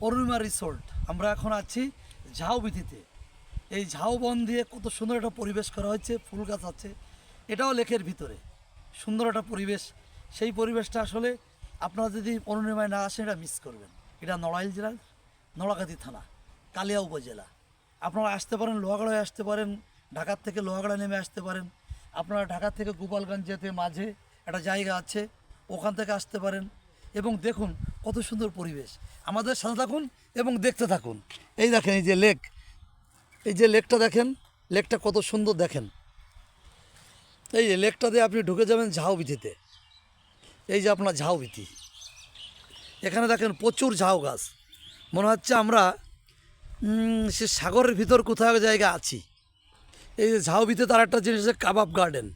Arunima resort. আমরা এখন আছি ঝাউবিথিতে। এই ঝাউবন দিয়ে কত সুন্দর একটা পরিবেশ করা হয়েছে, ফুল গাছ আছে, এটাও লেকের ভিতরে সুন্দর একটা পরিবেশ। সেই পরিবেশটা আসলে আপনারা যদি অরুণিমায় না আসেন এটা মিস করবেন। এটা নড়াইল জেলার নড়াকাতি থানা, কালিয়া উপজেলা। আপনারা আসতে পারেন, লোহাগড়ায় আসতে পারেন, ঢাকার থেকে লোহাগড়া নেমে আসতে পারেন। আপনারা ঢাকা থেকে গোপালগঞ্জ যেতে মাঝে একটা জায়গা আছে, ওখান থেকে আসতে পারেন। এবং দেখুন কত সুন্দর পরিবেশ। আমাদের সাথে থাকুন এবং দেখতে থাকুন। এই দেখেন এই যে লেক, এই যে লেকটা দেখেন, লেকটা কত সুন্দর দেখেন। এই যে লেকটা দিয়ে আপনি ঢুকে যাবেন ঝাউবিথিতে। এই যে আপনার ঝাউবিথি, এখানে দেখেন প্রচুর ঝাউ গাছ। মনে হচ্ছে আমরা সে সাগরের ভিতর কোথাও এক জায়গা আছি। এই যে ঝাউবিথিতে তার একটা জিনিস আছে কাবাব গার্ডেন,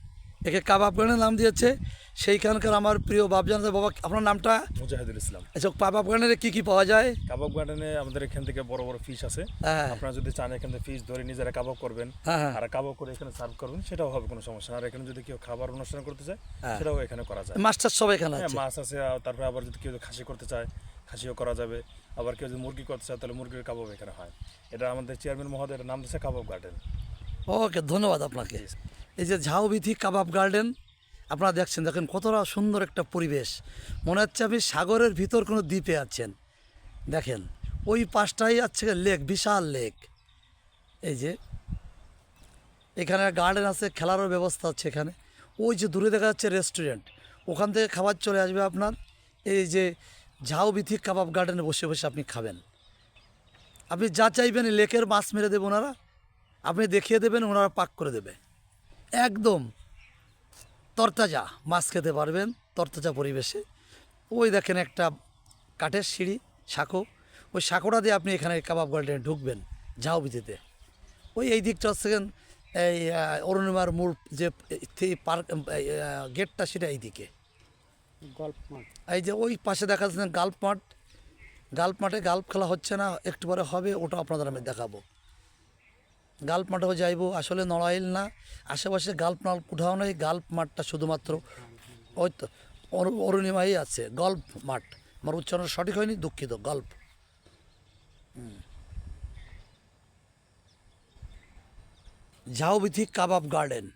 একে কাবাব গার্ডেন নাম দিয়েছে। সেইখানকার আমার প্রিয় বাবজান, বাবা আপনার নামটা? মুজাহিদুল ইসলাম। আচ্ছা, কাবাব গার্ডেনে কী কী পাওয়া যায়? কাবাব গার্ডেনে আমাদের এখান থেকে বড় বড় ফিশ আছে। হ্যাঁ আপনারা যদি চান এখান থেকে ফিশ ধরে নিজেরা কাবাব করবেন, হ্যাঁ আর কাবাব করে এখানে সার্ভ করবেন, সেটাও হবে, কোনো সমস্যা না। আর এখানে যদি কেউ খাবার অনুষ্ঠান করতে চায় সেটাও এখানে করা যায়। মাস্টার সব এখানে হ্যাঁ, আছে। মাছ আছে। আর তারপরে আবার যদি কেউ খাসি করতে চায় খাসিও করা যাবে। আবার কেউ যদি মুরগি করতে চায় তাহলে মুরগির কাবাব এখানে হয়। এটা আমাদের চেয়ারম্যান মহোদয়ের নাম দিচ্ছে কাবাব গার্ডেন। ওকে, ধন্যবাদ আপনাকে। এই যে ঝাউবিথি কাবাব গার্ডেন আপনারা দেখছেন, দেখেন কতটা সুন্দর একটা পরিবেশ। মনে হচ্ছে আপনি সাগরের ভিতর কোনো দ্বীপে আছেন। দেখেন ওই পাশটাই আছে লেক, বিশাল লেক। এই যে এখানে গার্ডেন আছে, খেলারও ব্যবস্থা আছে এখানে। ওই যে দূরে দেখা যাচ্ছে রেস্টুরেন্ট, ওখান থেকে খাবার চলে আসবে আপনার। এই যে ঝাউবিথি কাবাব গার্ডেনে বসে বসে আপনি খাবেন। আপনি যা চাইবেন, লেকের মাছ মেরে দেবে ওনারা, আপনি দেখিয়ে দেবেন, ওনারা পাক করে দেবে। একদম তরতাজা মাছ খেতে পারবেন, তরতাজা পরিবেশে। ওই দেখেন একটা কাঠের সিঁড়ি, সাঁকো, ওই সাঁকোটা দিয়ে আপনি এখানে কাবাব গার্ডেনে ঢুকবেন ঝাউবিথিতে। ওই এই দিকটা হচ্ছে এই অরুণিমার মূল যে পার্ক গেটটা, সেটা এই দিকে গল্প মাঠ। এই যে ওই পাশে দেখা যাচ্ছে গাল্ফ মাঠ। গাল্ফ মাঠে গাল্ফ খেলা হচ্ছে না, একটু পরে হবে, ওটা আপনাদের আমি দেখাবো। গাল্ফ মাঠেও যাইবো। আসলে নড়াইল না, আশেপাশে গাল্ফ মাঠ কোথাও নেই। গাল্ফ মাঠটা শুধুমাত্র ওই তো অরুণিমাই আছে। গল্ফ মাঠ, আমার উচ্চারণ সঠিক হয়নি, দুঃখিত। গল্ফ। ঝাউবিথি কাবাব গার্ডেন।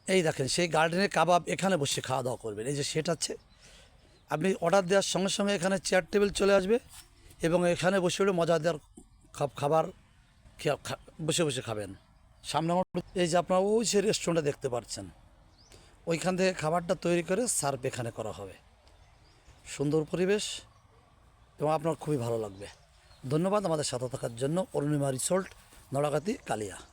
এই দেখেন সেই গার্ডেনে কাবাব, এখানে বসে খাওয়া দাওয়া করবেন। এই যে সেট আছে, আপনি অর্ডার দেওয়ার সঙ্গে সঙ্গে এখানে চেয়ার টেবিল চলে আসবে এবং এখানে বসে বসে মজাদার খাবার বসে বসে খাবেন। সামনে আমার এই যে আপনারা ওই যে রেস্টুরেন্টটা দেখতে পাচ্ছেন, ওইখান থেকে খাবারটা তৈরি করে সার্ভ এখানে করা হবে। সুন্দর পরিবেশ এবং আপনার খুবই ভালো লাগবে। ধন্যবাদ আমাদের সাথে থাকার জন্য। অরুণিমা রিসোর্ট, নড়াকাতি, কালিয়া।